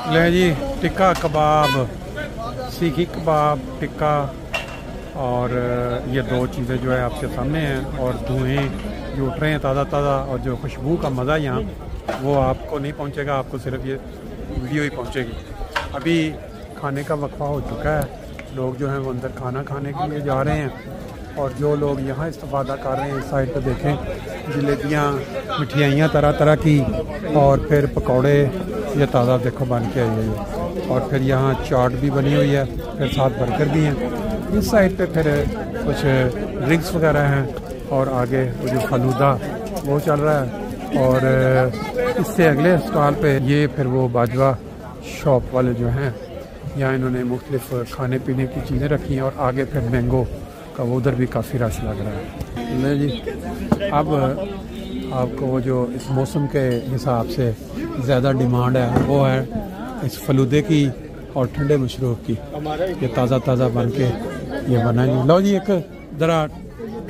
ले जी टिक्का कबाब, सीखी कबाब टिक्का, और ये दो चीज़ें जो है आपके सामने हैं। और धुएँ जो उठ रहे हैं ताज़ा ताज़ा, और जो खुशबू का मज़ा यहाँ वो आपको नहीं पहुँचेगा, आपको सिर्फ ये वीडियो ही पहुँचेगी। अभी खाने का वक्फा हो चुका है, लोग जो हैं वो अंदर खाना खाने के लिए जा रहे हैं। और जो लोग यहाँ इस्तेफादा कर रहे हैं, इस साइड पे देखें जलेबियाँ, मिठाइयाँ तरह तरह की, और फिर पकौड़े ये ताज़ा देखो बन के आई है। और फिर यहाँ चाट भी बनी हुई है, फिर साथ बर्गर भी हैं। इस साइड पे फिर कुछ ड्रिंक्स वगैरह हैं, और आगे वो जो फलूदा वो चल रहा है। और इससे अगले स्टॉल पे ये फिर वो बाजवा शॉप वाले जो हैं, यहाँ इन्होंने मुख्तलिफ खाने पीने की चीज़ें रखी हैं। और आगे फिर मैंगो का वो उधर भी काफ़ी रश लग रहा है। नहीं जी, अब आपको वो जो इस मौसम के हिसाब से ज़्यादा डिमांड है वो है इस फलूदे की और ठंडे मशरूब की। ये ताज़ा ताज़ा बन के ये बना जी। लो जी एक ज़रा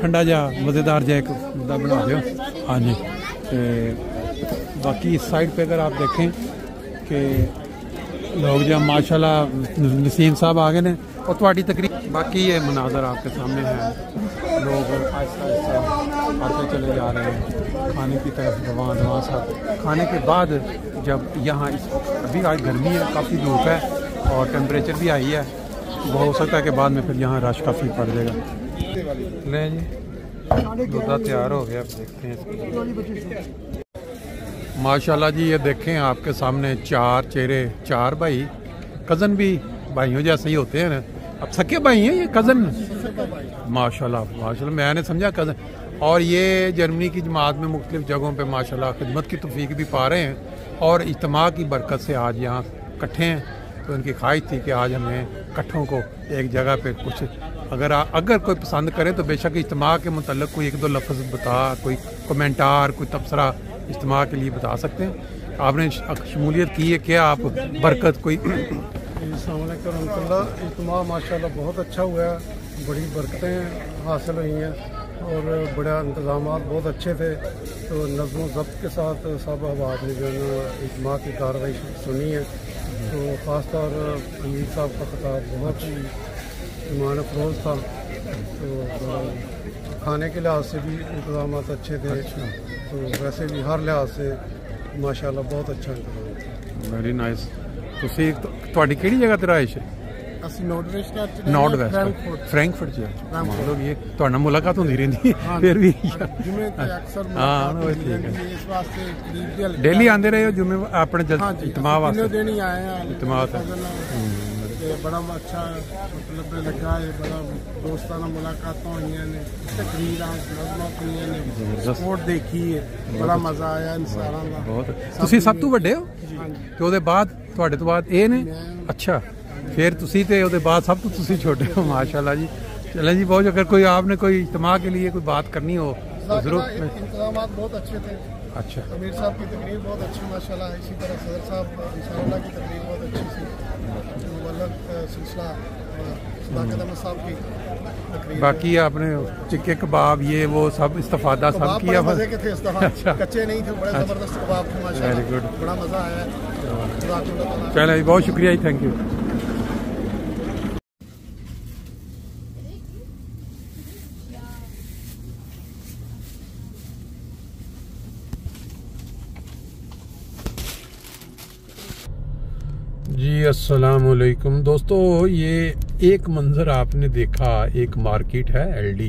ठंडा जा मज़ेदार जा एक बना दो। हाँ जी। बाकी इस साइड पे अगर आप देखें कि लोग जो माशाल्लाह नसीम साहब आ गए ने और थोड़ी तकरीब। बाकी ये मनाजर आपके सामने है, लोग आहिस्ता आहिस्ता आते चले जा रहे हैं खाने की तरफ रवान साहब। खाने के बाद जब यहाँ अभी आज गर्मी है, काफ़ी धूप है और टेम्परेचर भी आई है, वो हो सकता है कि बाद में फिर यहाँ रश काफ़ी पड़ जाएगा। ले जी दूधा तैयार हो गया, अब देखते हैं। माशाल्लाह जी ये देखें आपके सामने चार चेहरे, चार भाई, कज़न भी भाइयों जैसे ही होते हैं ना। अब सके भाई हैं ये कज़न, माशाल्लाह माशाल्लाह, मैंने समझा कज़न। और ये जर्मनी की जमात में मुख्तलिफ जगहों पे माशाल्लाह खिदमत की तौफीक भी पा रहे हैं। और इज्तिमा की बरकत से आज यहाँ इकट्ठे हैं, तो उनकी ख्वाहिश थी कि आज हमें इकट्ठों को एक जगह पे कुछ अगर कोई पसंद करे तो बेशक इज्तिमा के मुतल्लिक़ कोई एक दो लफ्ज़ बता, कोई कमेंटार, कोई तबसरा इज्तिमा के लिए बता सकते हैं। आपने शमूलियत की है क्या? आप बरकत कोई इज्तिमा माशाल्लाह बहुत अच्छा हुआ है, बड़ी बरकतें हासिल हुई हैं और बड़ा इंतज़ाम बहुत अच्छे थे। तो नज़्म व ज़ब्त के साथ सब अहबाब ने जो है इज्तिमा की कार्रवाई सुनी है। तो ख़ास तौर अमीर साहब का खिताब बहुत ही ईमान अफरोज़ था। तो खाने के लिहाज से भी इंतज़ाम अच्छे थे। तो वैसे भी हर लिहाज से माशाल्लाह बहुत अच्छा इंतज़ाम था। Very nice. ਤੁਸੀਂ ਤੁਹਾਡੀ ਕਿਹੜੀ ਜਗ੍ਹਾ ਤੇ ਰਾਇਸ਼ ਹੈ? ਅਸੀਂ ਨੌਰਥ ਵੈਸਟ ਫਰੈਂਕਫਰਟ ਚ। ਮਤਲਬ ਇਹ ਤੁਹਾਡਾ ਮੁਲਾਕਾਤ ਹੁੰਦੀ ਰਹਿੰਦੀ ਫਿਰ ਵੀ? ਜੁਮੇ ਤੇ ਅਕਸਰ ਇਸ ਵਾਸਤੇ ਕਰੀਬ ਦੇ ਡੇਲੀ ਆਉਂਦੇ ਰਹੇ ਹੋ ਜੁਮੇ ਆਪਣੇ ਇਤਮਾ ਵਾਸਤੇ? ਦਿਨ ਹੀ ਆਏ ਆ ਇਤਮਾ ਤੇ बड़ा अच्छा मतलब लगा है, बड़ा दोस्ताना मुलाकात हुई ने, तकरीरां स्पोर्ट देखी है, बड़ा मजा आया इंसानां दा। बहुत ਤੁਸੀਂ ਸਭ ਤੋਂ ਵੱਡੇ ਹੋ ਤੇ ਉਹਦੇ ਬਾਅਦ ਤੁਹਾਡੇ ਤੋਂ ਬਾਅਦ ਇਹ ਨੇ? अच्छा फिर तुसी ते ਉਹਦੇ ਬਾਅਦ ਸਭ ਤੋਂ ਤੁਸੀਂ छोटे हो। माशाल्लाह जी। चलें जी बहुत, अगर कोई आपने कोई इज्तिमा के लिए कोई बात करनी हो तो जरूर। इंतजाम बहुत अच्छे थे। अच्छा, अमीर साहब की तकरीर बहुत अच्छी माशाल्लाह, इसी तरह सदर साहब इंशाअल्लाह की तकरीर बहुत अच्छी थी। सिलसिला साहब की तकरीर। बाकी आपने टिक्के कबाब ये वो सब इस्तेफादा सब किया? मजे के थे इस्तेफादा। अच्छा, कच्चे नहीं थे, बड़े जबरदस्त कबाब थे माशाल्लाह। वेरी गुड, बड़ा मजा आया। चलो बहुत शुक्रिया जी, थैंक यू। जी अस्सलाम वालेकुम दोस्तों, ये एक मंजर आपने देखा, एक मार्केट है एलडी,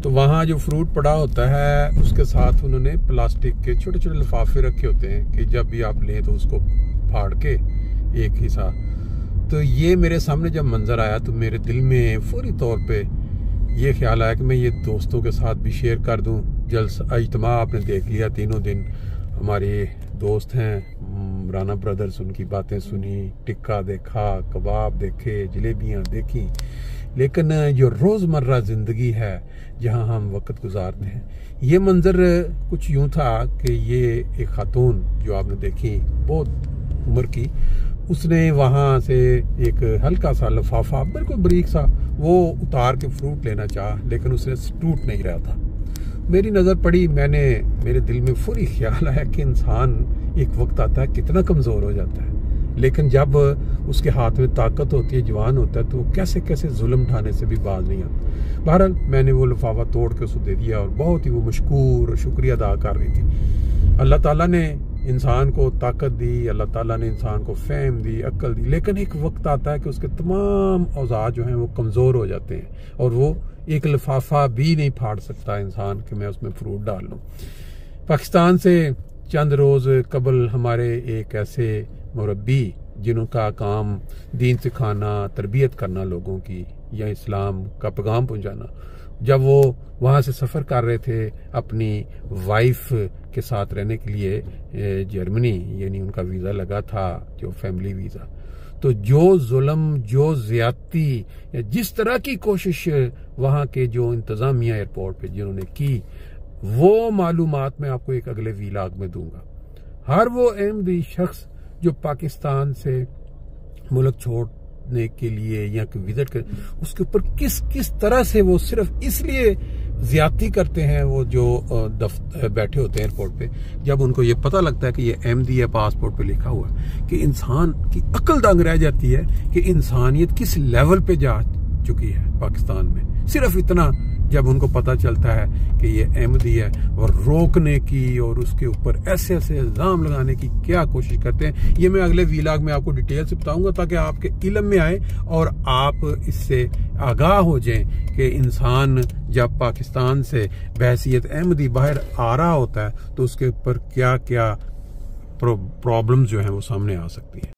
तो वहाँ जो फ्रूट पड़ा होता है उसके साथ उन्होंने प्लास्टिक के छोटे छोटे लिफाफे रखे होते हैं कि जब भी आप लें तो उसको फाड़ के एक हिस्सा। तो ये मेरे सामने जब मंजर आया तो मेरे दिल में फौरी तौर पे ये ख्याल आया कि मैं ये दोस्तों के साथ भी शेयर कर दूँ। जलसा इज्तिमा आपने देख लिया, तीनों दिन हमारे दोस्त हैं राना ब्रदर्स, उनकी बातें सुनी, टिक्का देखा, कबाब देखे, जलेबियाँ देखी। लेकिन जो रोज़मर्रा ज़िंदगी है जहाँ हम वक्त गुजारते हैं, ये मंज़र कुछ यूँ था कि ये एक खातून जो आपने देखी बहुत उम्र की, उसने वहाँ से एक हल्का सा लिफाफा बिल्कुल बारीक सा वो उतार के फ्रूट लेना चाहा, लेकिन उसने टूट नहीं रहा था। मेरी नज़र पड़ी, मेरे दिल में फौरी ख्याल आया कि इंसान एक वक्त आता है कितना कमज़ोर हो जाता है, लेकिन जब उसके हाथ में ताकत होती है, जवान होता है, तो कैसे कैसे जुल्म उठाने से भी बाज नहीं आता। बहरहाल मैंने वो लिफाफा तोड़ के उसको दे दिया और बहुत ही वो मशकूर और शुक्रिया अदा कर रही थी। अल्लाह ताला ने इंसान को ताकत दी, अल्लाह ताला ने इंसान को फहम दी, अक्ल दी, लेकिन एक वक्त आता है कि उसके तमाम औजार जो हैं वो कमज़ोर हो जाते हैं और वो एक लिफाफा भी नहीं फाड़ सकता इंसान कि मैं उसमें फ्रूट डाल लूँ। पाकिस्तान से चंद रोज़ कबल हमारे एक ऐसे मुरब्बी जिनका काम दीन सिखाना, तरबियत करना लोगों की या इस्लाम का पैगाम पहुँचाना, जब वो वहाँ से सफ़र कर रहे थे अपनी वाइफ के साथ रहने के लिए जर्मनी, यानी उनका वीज़ा लगा था जो फैमिली वीज़ा, तो जो जुल्म, जो ज़्यादती या जिस तरह की कोशिश वहाँ के जो इंतज़ामिया एयरपोर्ट पे जिन्होंने की, वो मालूमात मैं आपको एक अगले वीलाग में दूंगा। हर वो अहमदी शख्स जो पाकिस्तान से मुल्क छोड़ने के लिए या विजिट कर, उसके ऊपर किस किस तरह से वो सिर्फ इसलिए ज्यादती करते हैं, वो जो बैठे होते हैं एयरपोर्ट पे, जब उनको ये पता लगता है कि ये अहमदी है, पासपोर्ट पे लिखा हुआ है, कि इंसान की अक्ल दंग रह जाती है कि इंसानियत किस लेवल पे जा चुकी है पाकिस्तान में। सिर्फ इतना जब उनको पता चलता है कि ये अहमदी है, और रोकने की और उसके ऊपर ऐसे ऐसे इल्जाम लगाने की क्या कोशिश करते हैं, ये मैं अगले वीलाग में आपको डिटेल से बताऊंगा ताकि आपके इल्म में आए और आप इससे आगाह हो जाएं कि इंसान जब पाकिस्तान से बहैसियत अहमदी बाहर आ रहा होता है तो उसके ऊपर क्या क्या प्रॉब्लम्स जो हैं वो सामने आ सकती हैं।